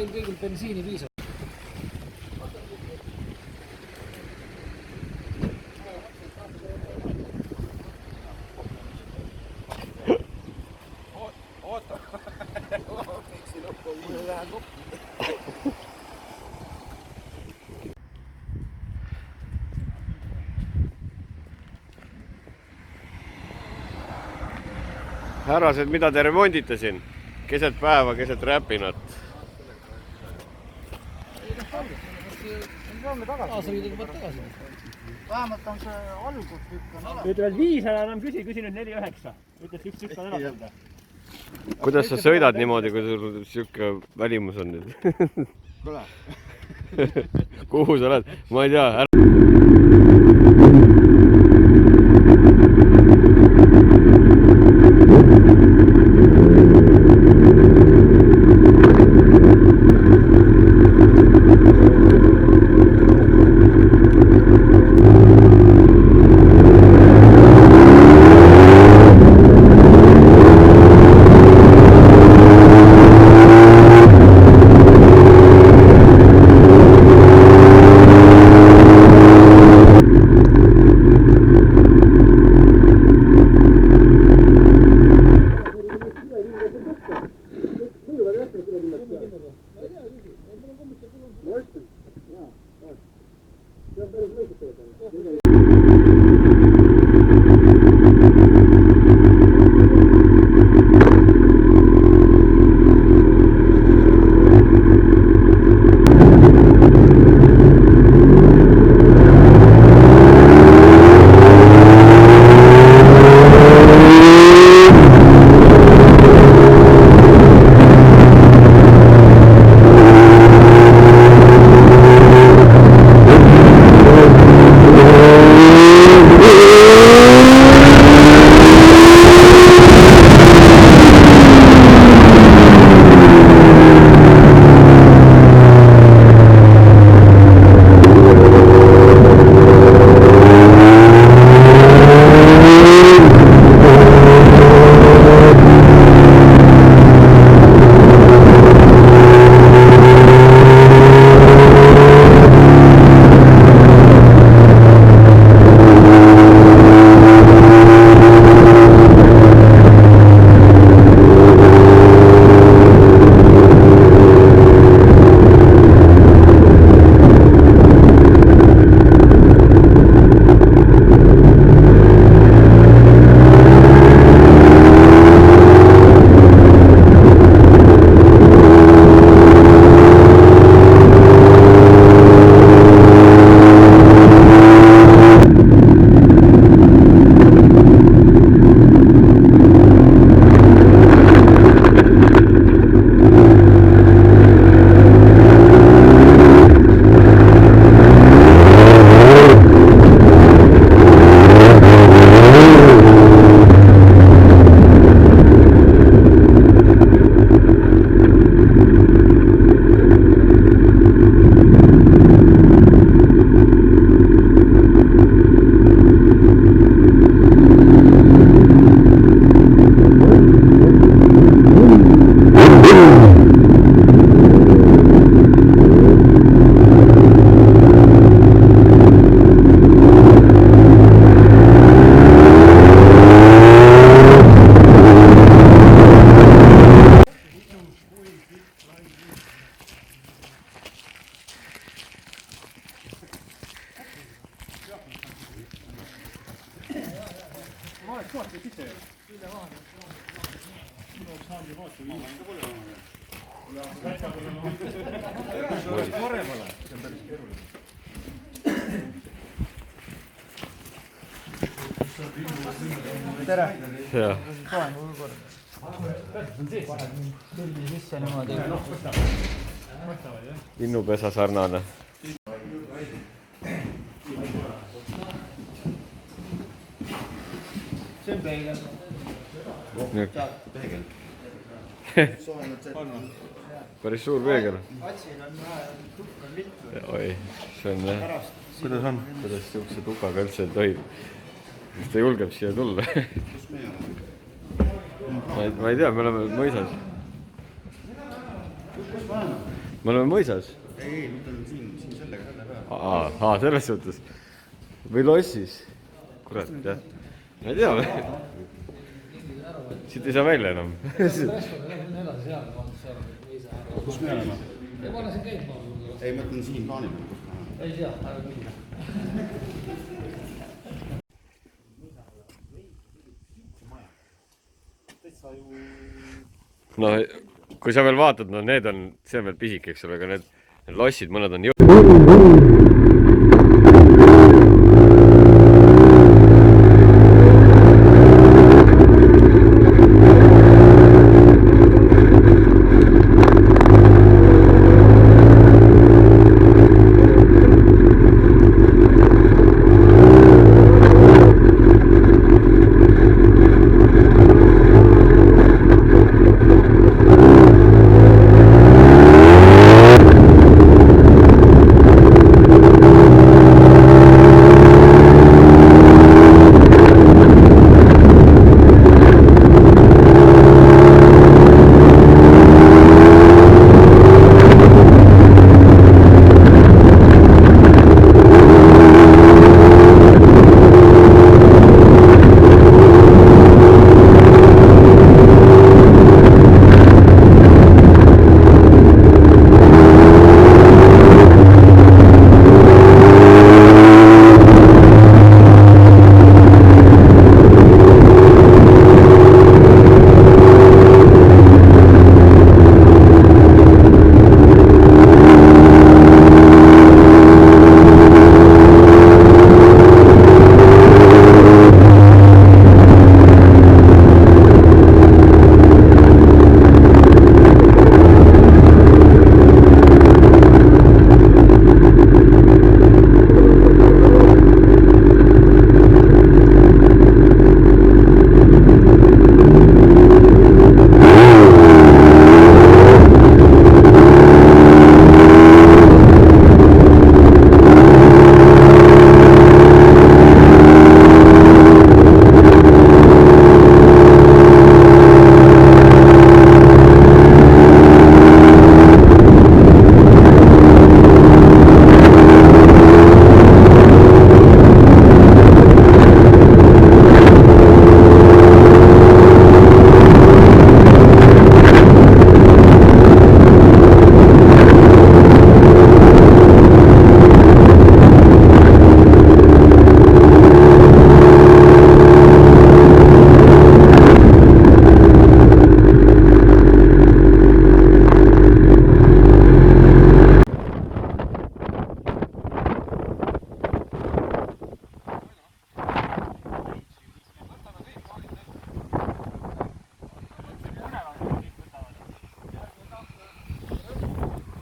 meil kõigil bensiini piisab. Oota. Miksi loppuun? Mulle vähän loppuun. Härrased, mida te remondite siin? Keset päeva, keset räpinat. Vähemalt on see algusükk on ala. Ütlevad 5 ära enam küsi nüüd 4,9. Ütles 1 on ära tulda. Kuidas sa sõidad niimoodi, kui sul siuke välimus on nüüd? Kule. Kuhu sa oled? Ma ei tea. Tere! Jaa. Toen korda. Tuli sisse niimoodi. Linnupesa sarnane. See on peegel. Peegel. Päris suur peegel. Atsil on tukk on mitu. Oi, see on jah. Kuidas on? Kuidas siukse tukaga üldse tohib? Kas ta julgeb siia tulla? Ma ei tea, me oleme mõisas. me oleme mõisas. ei, mõtlen siin sellega selle peale. Selles suhtes. Või lossis. Kurat, jah. Ma ei tea või. Siit ei saa välja enam. Kus me oleme? Ei, mõtlen siin plaani peal. Ei tea, ära minna. No kui sa veel vaatad, no need on, see on veel pisik, eks ole, aga need lossid, mõned on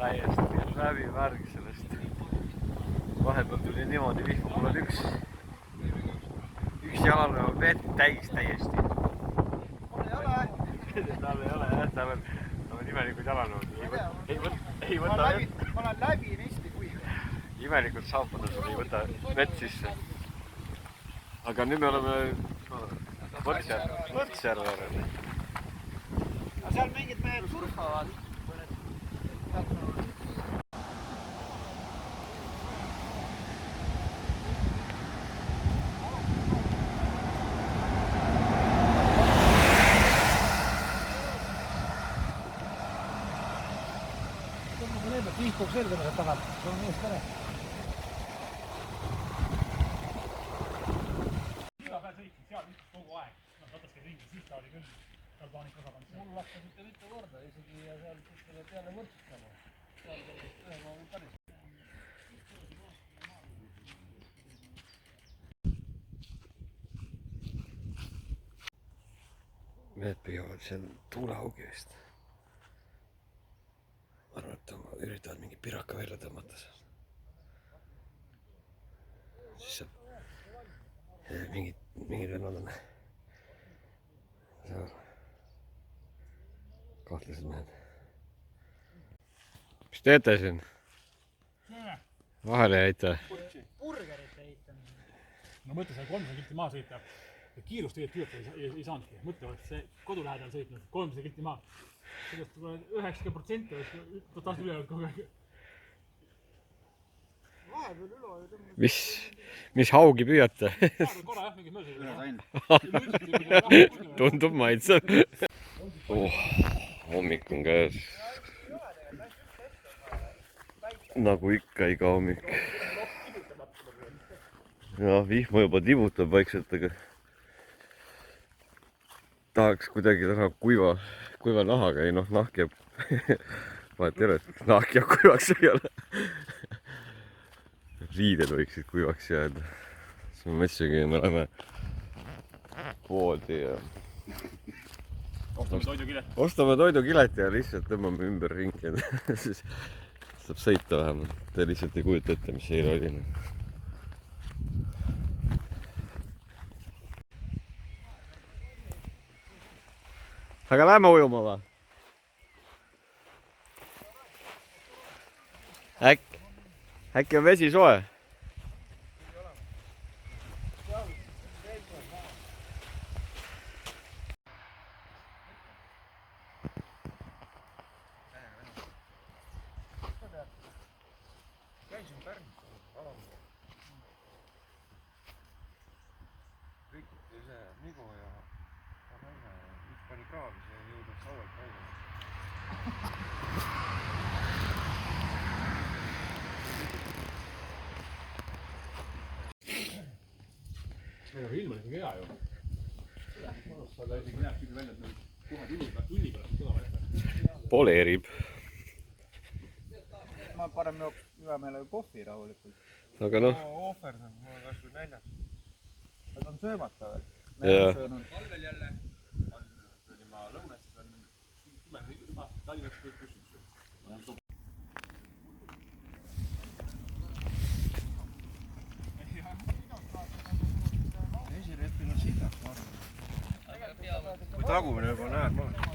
täiesti läbivärg sellest. Vahepeal tuli niimoodi vihma, mul on üks jalalõva vett täis täiesti. Mul ei ole. Tal ei ole jah, tal on imelikult jalalõvad. Ei võta vett. Ma olen läbi risti kuiv. Imelikult saapad on sul, ei võta vett sisse. Aga nüüd me oleme Võrtsjärvel. Seal mingid mehed surfavad. Tihkub selgema sealt tagant, see on eest ära. Iga päev sõitsin seal kogu aeg. Ratas käis ringi, siis ta oli küll. Tal plaanis osa pannud. Mul lakkas mitte mitu korda isegi ja seal tuleb peale võrdsustama. Seal ühe kogu päris. Mehed püüavad seal tuuleaugi vist. Ma arvan, et üritavad mingi piraka välja tõmmata seal. Siis saab mingid vennad on seal kahtlased mehed. Mis teete siin? Vahele jäite? Burgerit ehitan. No mõtle, sai 300 kilti maa sõita. kiirust tegelikult ei saanudki. Mõtle, et see kodu lähedal sõitnud, 300 kilti maha. Sellest 90% oleks taas üle kogu aeg. Mis haugi püüate? Korra jah, mingi mööda. Tundub maitsev. Hommik on käes. Nagu ikka iga hommik. Ja, vihma juba tibutab vaikselt, aga tahaks kuidagi täna kuiva nahaga, ei noh, nahk jääb, vahet ei ole, et nahk jääb kuivaks ei ole. Riided võiksid kuivaks jääda. Siis ma mõtlesingi, me oleme poodi ja ostame toidukilet ja lihtsalt tõmbame ümber ringi. Siis saab sõita vähemalt. Te lihtsalt ei kujuta ette, mis eile oli. Aga lähme ujuma või? Äkki on vesi soe? Käisin Pärnus alamuses. Rikkuti see Nigo ja naine. Üks pani kraavi, see ei jõudnud sauelt välja. Ilm on ikkagi hea ju. Aga isegi näeb küll välja, et kohe tunni pärast kõva võtta. Poleerib. Ma parem jooks ühe meele kohvi rahulikult. Aga noh. Ohverdan, ma olen kas või näljas. Nad on söömata veel. Jaa. Talvel jälle. Ma lõunasse on Tallinnast kõik kuskilt. Esirehvil on sitaks, ma arvan. Kui tagumine juba näed maha.